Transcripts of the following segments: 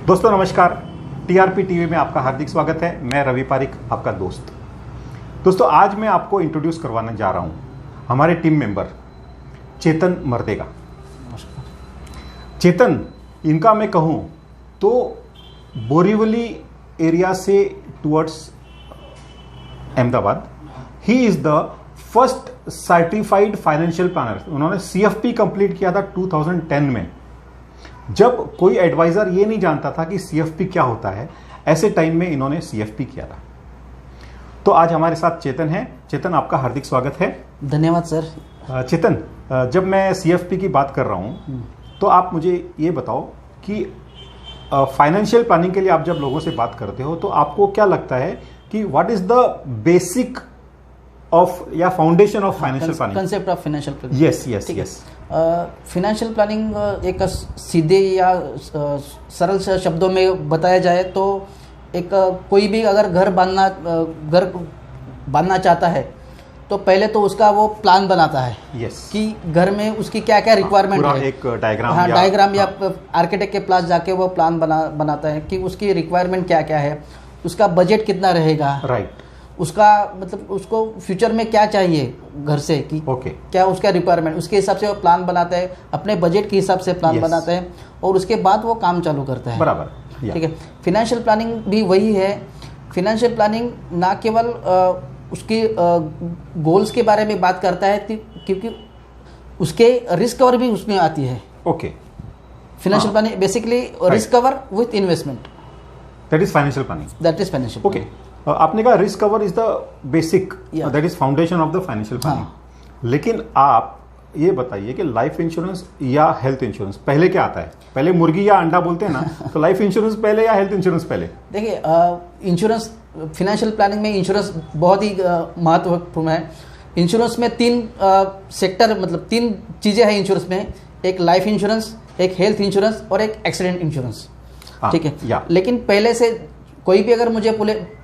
दोस्तों नमस्कार, TRP TV में आपका हार्दिक स्वागत है। मैं रवि पारिक, आपका दोस्त। दोस्तों आज मैं आपको इंट्रोड्यूस करवाने जा रहा हूं हमारे टीम मेंबर चेतन मर्देगा। चेतन, इनका मैं कहूं तो बोरीवली एरिया से towards Ahmedabad, he is the first certified financial planner. उन्होंने सीएफपी कंप्लीट किया था 2010 में, जब कोई एडवाइजर ये नहीं जानता था कि सीएफपी क्या होता है। ऐसे टाइम में इन्होंने सीएफपी किया था। तो आज हमारे साथ चेतन है। चेतन, आपका हार्दिक स्वागत है। धन्यवाद सर। चेतन, जब मैं सीएफपी की बात कर रहा हूं तो आप मुझे ये बताओ कि फाइनेंशियल प्लानिंग के लिए आप जब लोगों से बात करते हो तो आपको क्या लगता है कि what is the basic of या foundation of financial planning, concept of financial planning? Yes yes yes. Financial planning एक सीधे या सरल शब्दों में बताया जाए तो एक कोई भी अगर घर बांधना चाहता है तो पहले तो उसका वो प्लान बनाता है। यस। कि घर में उसकी क्या क्या रिक्वायरमेंट है, एक डायग्राम, डायग्राम या आर्किटेक्ट के पास जाके वो प्लान बनाता है कि उसकी रिक्वायरमेंट क्या क्या है, उसका बजट कितना रहेगा, राइट, उसका मतलब उसको फ्यूचर में क्या चाहिए घर से कि क्या उसका रिक्वायरमेंट, उसके हिसाब से वो प्लान बनाता है, अपने बजट के हिसाब से प्लान बनाता है और उसके बाद वो काम चालू करता है। बराबर, ठीक है। फाइनेंशियल प्लानिंग भी वही है। फाइनेंशियल प्लानिंग ना केवल उसके गोल्स के बारे में बात करता है क्योंकि उसके रिस्क कवर भी उसमें आती है। Okay. Financial planning basically risk cover with investment, that is financial planning. That is financial. Okay. आपने कहा risk cover is the basic, that is foundation of the financial planning. लेकिन आप ये बताइए कि लाइफ इंश्योरेंस या हेल्थ इंश्योरेंस पहले क्या आता है? पहले मुर्गी या अंडा बोलते हैं ना, तो लाइफ इंश्योरेंस पहले या हेल्थ इंश्योरेंस पहले? देखिए, इंश्योरेंस फाइनेंशियल प्लानिंग में इंश्योरेंस बहुत ही महत्वपूर्ण है। इंश्योरेंस में तीन सेक्टर, मतलब तीन चीज़ें हैं इंश्योरेंस में। एक लाइफ इंश्योरेंस, एक हेल्थ इंश्योरेंस और एक एक्सीडेंट इंश्योरेंस। ठीक है। लेकिन पहले से कोई भी अगर मुझे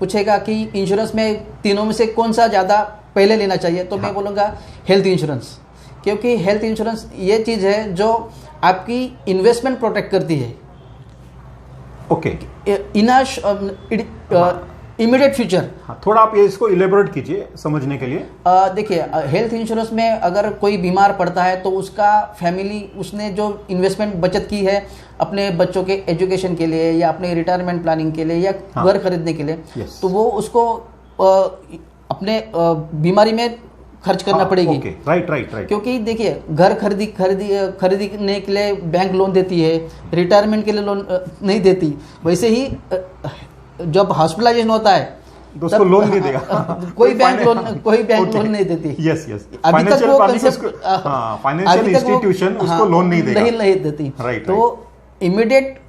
पूछेगा कि इंश्योरेंस में तीनों में से कौन सा ज़्यादा पहले लेना चाहिए तो मैं बोलूँगा हेल्थ इंश्योरेंस, क्योंकि हेल्थ इंश्योरेंस ये चीज़ है जो आपकी इन्वेस्टमेंट प्रोटेक्ट करती है। ओके। Immediate future. थोड़ा आप ये इसको इलेबोरेट कीजिए समझने के लिए। देखिए, हेल्थ इंश्योरेंस में अगर कोई बीमार पड़ता है तो उसका फैमिली, उसने जो इन्वेस्टमेंट बचत की है अपने बच्चों के एजुकेशन के लिए या अपने रिटायरमेंट प्लानिंग के लिए या घर खरीदने के लिए, तो वो उसको अपने बीमारी में खर्च करना पड़ेगी। Right right right. क्योंकि देखिए, घर खरीदने के लिए बैंक लोन देती है, रिटायरमेंट के लिए लोन नहीं देती। वैसे ही जब हॉस्पिटलाइजेशन होता है तो उसको लोन नहीं देगा कोई बैंक लोन नहीं देती। Yes yes. अभी तक वो फाइनेंशियल इंस्टीट्यूशन उसको लोन नहीं देगा, नहीं देती। राइट। तो इमीडिएट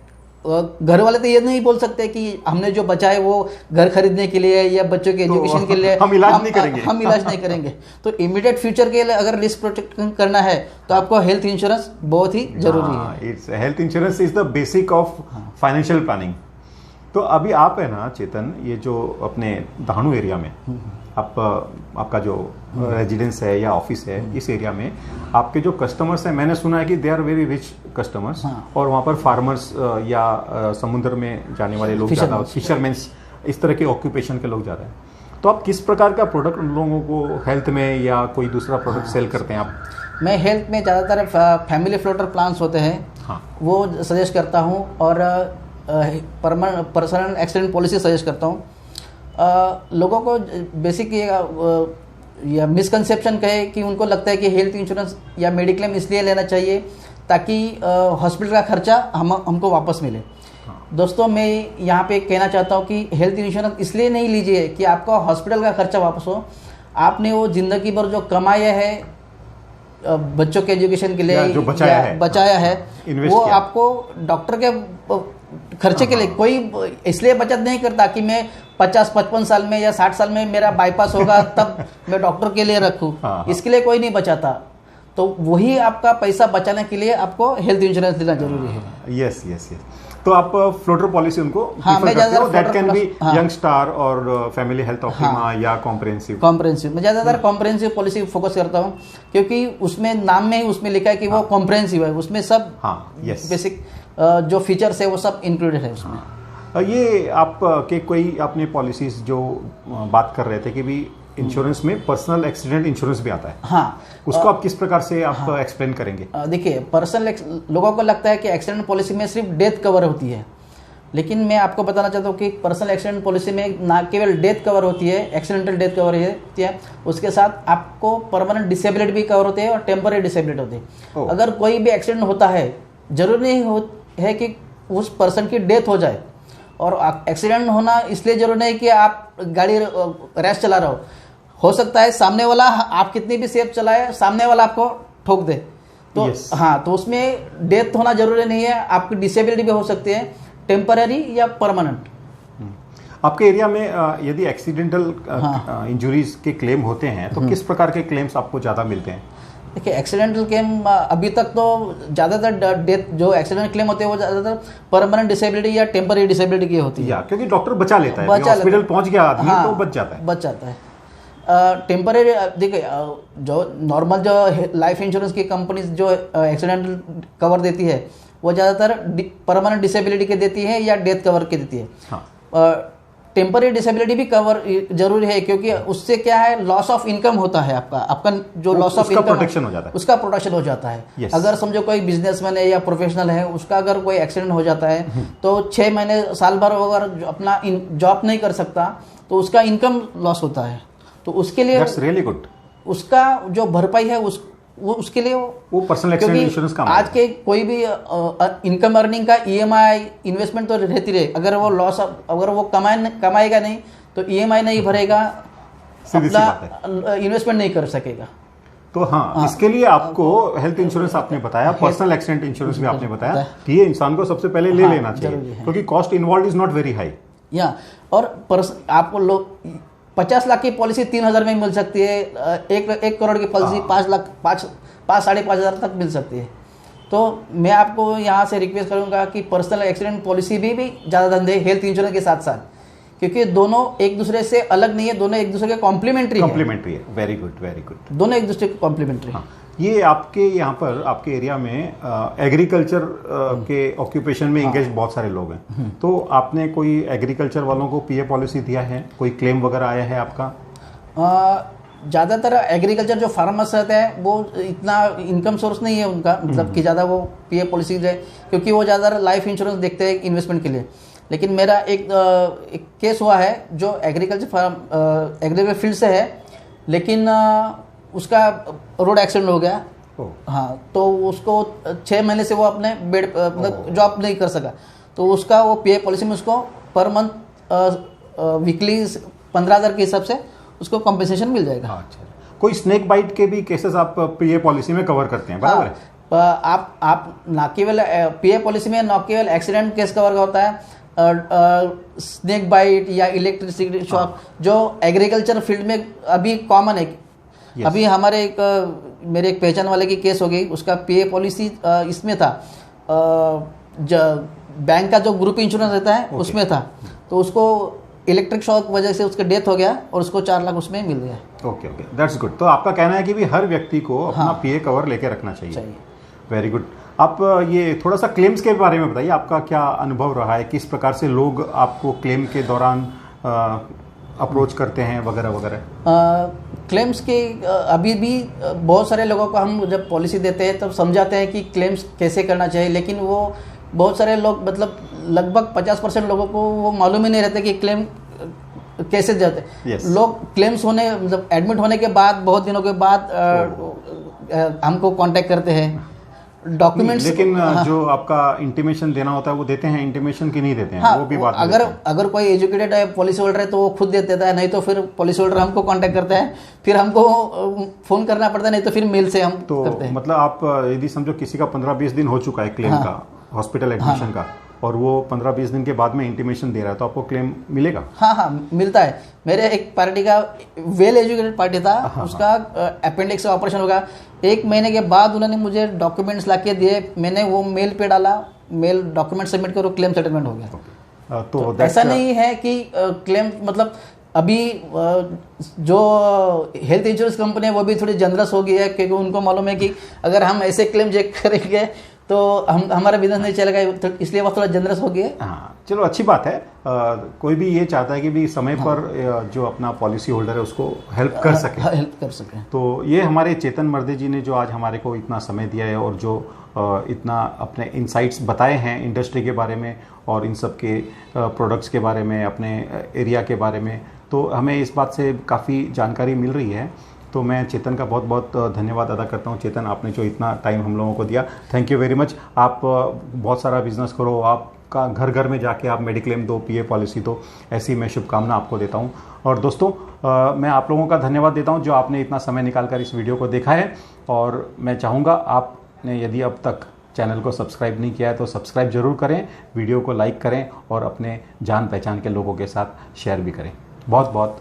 घर वाले तो ये नहीं बोल सकते कि हमने जो बचा है वो घर खरीदने के लिए या बच्चों के एजुकेशन के लिए हम इलाज नहीं करेंगे। तो इमीडिएट फ्यूचर के लिए अगर रिस्क प्रोटेक्ट करना है तो आपको हेल्थ इंश्योरेंस बहुत ही जरूरी है। Health insurance is the basic of financial planning. तो अभी आप है ना चेतन, ये जो अपने दहानू एरिया में आपका जो रेजिडेंस है या ऑफिस है, इस एरिया में आपके जो कस्टमर्स हैं, मैंने सुना है कि they are very rich customers, और वहाँ पर फार्मर्स या समुद्र में जाने वाले लोग ज़्यादा, फिशरमैन्स, इस तरह के ऑक्यूपेशन के लोग ज़्यादा हैं। तो आप किस प्रकार का प्रोडक्ट उन लोगों को हेल्थ में या कोई दूसरा प्रोडक्ट सेल करते हैं आप? मैं हेल्थ में ज़्यादातर फैमिली फ्लोटर प्लान्स होते हैं, वो सजेस्ट करता हूँ, और पर्सनल एक्सीडेंट पॉलिसी सजेस्ट करता हूँ। लोगों को बेसिक या मिसकंसेप्शन कहे कि उनको लगता है कि हेल्थ इंश्योरेंस या मेडिक्लेम इसलिए लेना चाहिए ताकि हॉस्पिटल का खर्चा हमको वापस मिले। दोस्तों, मैं यहाँ पे कहना चाहता हूँ कि हेल्थ इंश्योरेंस इसलिए नहीं लीजिए कि आपका हॉस्पिटल का खर्चा वापस हो। आपने वो जिंदगी भर जो कमाया है बच्चों के एजुकेशन के लिए, जो बचाया है वो आपको डॉक्टर के खर्चे के लिए कोई इसलिए बचत नहीं करता कि मैं 50-55 साल में या 60 साल में मेरा बाईपास होगा तब मैं डॉक्टर के लिए रखूं। इसके लिए कोई नहीं बचाता। तो वही आपका पैसा बचाने के लिए आपको हेल्थ इंश्योरेंस लेना जरूरी है। Yes yes yes. तो आप फ्लोटर पॉलिसी उनको that can be young star और फैमिली हेल्थ ऑप्टिमा या कॉम्प्रिहेंसिव। मैं ज़्यादातर कॉम्प्रिहेंसिव पॉलिसी फोकस करता हूँ, क्योंकि उसमें नाम में ही उसमें लिखा है कि वो कॉम्प्रिहेंसिव है, उसमें सब बेसिक जो फीचर्स है वो सब इंक्लूडेड है उसमें। ये आप के कोई अपने पॉलिसीज जो बात कर रहे थे कि भी इंश्योरेंस में पर्सनल एक्सीडेंट इंश्योरेंस भी आता है, हाँ, उसको आप किस प्रकार से आप एक्सप्लेन करेंगे? देखिए, पर्सनल लोगों को लगता है कि एक्सीडेंट पॉलिसी में सिर्फ डेथ कवर होती है, लेकिन मैं आपको बताना चाहता हूँ कि पर्सनल एक्सीडेंट पॉलिसी में ना केवल डेथ कवर होती है, एक्सीडेंटल डेथ कवर होती है, उसके साथ आपको परमानेंट डिसेबिलिटी भी कवर होती है और टेम्पररी डिसेबिलिटी होती है। अगर कोई भी एक्सीडेंट होता है, जरूरी नहीं है कि उस पर्सन की डेथ हो जाए, और एक्सीडेंट होना इसलिए जरूरी नहीं कि आप गाड़ी रैश चला रहे हो सकता है सामने वाला, आप कितनी भी सेफ चलाए, सामने वाला आपको ठोक दे, तो हाँ, तो उसमें डेथ होना जरूरी नहीं है, आपकी डिसेबिलिटी भी हो सकती है, टेम्पररी या परमानेंट। आपके एरिया में यदि एक्सीडेंटल इंजरीज के क्लेम होते हैं तो किस प्रकार के क्लेम्स आपको ज़्यादा मिलते हैं? देखिए, एक्सीडेंटल क्लेम अभी तक तो ज़्यादातर डेथ जो एक्सीडेंट क्लेम होते हैं वो ज़्यादातर परमानेंट डिसेबिलिटी या टेम्पररी डिसेबिलिटी की होती है, क्योंकि डॉक्टर बचा लेता है, हॉस्पिटल पहुंच गया आदमी तो बच जाता है। टेम्पररी, देखिए, जो नॉर्मल जो लाइफ इंश्योरेंस की कंपनी जो एक्सीडेंटल कवर देती है वो ज़्यादातर परमानेंट डिसेबिलिटी के देती है या डेथ कवर के देती है। हाँ। टेम्पररी डिसेबिलिटी भी कवर जरूरी है, क्योंकि उससे क्या है, लॉस ऑफ इनकम होता है, आपका जो लॉस ऑफ इनकम प्रोटेक्शन हो जाता है, उसका प्रोटेक्शन हो जाता है। yes. अगर समझो कोई बिजनेसमैन है या प्रोफेशनल है, उसका अगर कोई एक्सीडेंट हो जाता है तो 6 महीने साल भर अगर अपना जॉब नहीं कर सकता तो उसका इनकम लॉस होता है, तो उसके लिए रियली गुड, उसका जो भरपाई है उसके लिए वो पर्सनल एक्सीडेंट इंश्योरेंस का आज के कोई भी इनकम अर्निंग का ईएमआई इन्वेस्टमेंट तो रहती रहे, अगर वो लॉस, अगर वो कमाएगा नहीं तो ईएमआई नहीं भरेगा, अपना इन्वेस्टमेंट नहीं कर सकेगा। तो हाँ, इसके लिए आपको हेल्थ इंश्योरेंस आपने बताया, पर्सनल एक्सीडेंट इंश्योरेंस भी आपने बताया कि ये इंसान को सबसे पहले ले लेना चाहिए, क्योंकि cost involve is not very high. या और आपको लोग 50 लाख की पॉलिसी 3,000 में मिल सकती है, 1 करोड़ की पॉलिसी 5 लाख 5,500 तक मिल सकती है। तो मैं आपको यहाँ से रिक्वेस्ट करूँगा कि पर्सनल एक्सीडेंट पॉलिसी भी ज़्यादा धंधे हेल्थ इंश्योरेंस के साथ साथ, क्योंकि दोनों एक दूसरे से अलग नहीं है, दोनों एक दूसरे के कॉम्प्लीमेंट्री है। वेरी गुड, दोनों एक दूसरे के कॉम्प्लीमेंट्री। हाँ, ये आपके यहाँ पर आपके एरिया में एग्रीकल्चर के ऑक्यूपेशन में इंगेज बहुत सारे लोग हैं, तो आपने कोई एग्रीकल्चर वालों को पीए पॉलिसी दिया है, कोई क्लेम वगैरह आया है आपका? ज़्यादातर एग्रीकल्चर जो फार्मर्स रहते हैं वो इतना इनकम सोर्स नहीं है उनका, मतलब कि ज़्यादा वो पीए पॉलिसी है, क्योंकि वो ज़्यादा लाइफ इंश्योरेंस देखते हैं इन्वेस्टमेंट के लिए। लेकिन मेरा एक केस हुआ है जो एग्रीकल्चर फील्ड से है, लेकिन उसका रोड एक्सीडेंट हो गया। हाँ, तो उसको 6 महीने से वो अपने बेड मतलब जॉब नहीं कर सका, तो उसका वो पीए पॉलिसी में उसको पर मंथ वीकली 15,000 के हिसाब से उसको कॉम्पेंसेशन मिल जाएगा। अच्छा, कोई स्नेक बाइट के भी केसेस आप पीए पॉलिसी में कवर करते हैं, बराबर है? आप ना केवल पीए पॉलिसी में न केवल एक्सीडेंट केस कवर होता है, स्नेक बाइट या इलेक्ट्रिसिटी शॉक जो एग्रीकल्चर फील्ड में अभी कॉमन है। yes. अभी हमारे मेरे एक पहचान वाले की केस हो गई, उसका पीए पॉलिसी इसमें था, बैंक का जो ग्रुप इंश्योरेंस रहता है उसमें था, तो उसको इलेक्ट्रिक शॉक वजह से उसका डेथ हो गया और उसको 4 लाख उसमें मिल गया। Okay, that's good. तो आपका कहना है कि भी हर व्यक्ति को अपना पीए कवर लेके रखना चाहिए। Very good. आप ये थोड़ा सा क्लेम्स के बारे में बताइए, आपका क्या अनुभव रहा है, किस प्रकार से लोग आपको क्लेम के दौरान अप्रोच करते हैं वगैरह वगैरह? क्लेम्स के अभी भी बहुत सारे लोगों को हम जब पॉलिसी देते हैं तब समझाते हैं कि क्लेम्स कैसे करना चाहिए, लेकिन वो बहुत सारे लोग, मतलब लगभग 50% लोगों को वो मालूम ही नहीं रहता कि क्लेम कैसे जाते हैं। लोग क्लेम्स होने, मतलब एडमिट होने के बाद बहुत दिनों के बाद हमको कांटेक्ट करते हैं, डॉक्यूमेंट्स। लेकिन जो आपका इंटीमेशन देना होता है वो देते हैं, इंटीमेशन की नहीं देते हैं। हाँ, वो भी बात अगर कोई एजुकेटेड है, पॉलिसी होल्डर है, तो वो खुद दे देता है, नहीं तो फिर पॉलिसी होल्डर हमको कांटेक्ट करता है, फिर हमको फोन करना पड़ता है, नहीं तो फिर मेल से हम करते हैं। मतलब आप यदि समझो किसी का 15-20 दिन हो चुका है क्लेम का, हॉस्पिटल एडमिशन का, और वो 15-20 दिन के बाद में इंटीमेशन दे रहा है, तो आपको क्लेम मिलेगा? हाँ, मिलता है। मेरे एक पार्टी का वेल एजुकेटेड पार्टी था, उसका अपेंडिक्स का ऑपरेशन होगा, 1 महीने के बाद उन्होंने मुझे डॉक्यूमेंट्स लाके दिए, मैंने वो मेल पे डाला, मेल डॉक्यूमेंट सबमिट करो, क्लेम सेटलमेंट हो गया। तो ऐसा नहीं है कि क्लेम, मतलब अभी जो हेल्थ इंश्योरेंस कंपनी है वो भी थोड़ी जनरस हो गई है, क्योंकि उनको मालूम है कि अगर हम ऐसे क्लेम चेक करेंगे तो हमारा बिजनेस नहीं चलेगा, तो इसलिए वो थोड़ा जनरस हो गया। हाँ, चलो अच्छी बात है। कोई भी ये चाहता है कि भी समय पर जो अपना पॉलिसी होल्डर है उसको हेल्प कर सके। तो ये हमारे चेतन मर्दे जी ने जो आज हमारे को इतना समय दिया है और जो इतना अपने इनसाइट्स बताए हैं इंडस्ट्री के बारे में और इन सब के प्रोडक्ट्स के बारे में, अपने एरिया के बारे में, तो हमें इस बात से काफ़ी जानकारी मिल रही है। तो मैं चेतन का बहुत बहुत धन्यवाद अदा करता हूँ। चेतन, आपने जो इतना टाइम हम लोगों को दिया, थैंक यू वेरी मच। आप बहुत सारा बिजनेस करो, आपका घर घर में जाके आप मेडिक्लेम दो, पीए पॉलिसी दो, ऐसी मैं शुभकामना आपको देता हूँ। और दोस्तों, मैं आप लोगों का धन्यवाद देता हूँ जो आपने इतना समय निकालकर इस वीडियो को देखा है। और मैं चाहूँगा आपने यदि अब तक चैनल को सब्सक्राइब नहीं किया है तो सब्सक्राइब जरूर करें, वीडियो को लाइक करें और अपने जान पहचान के लोगों के साथ शेयर भी करें। बहुत बहुत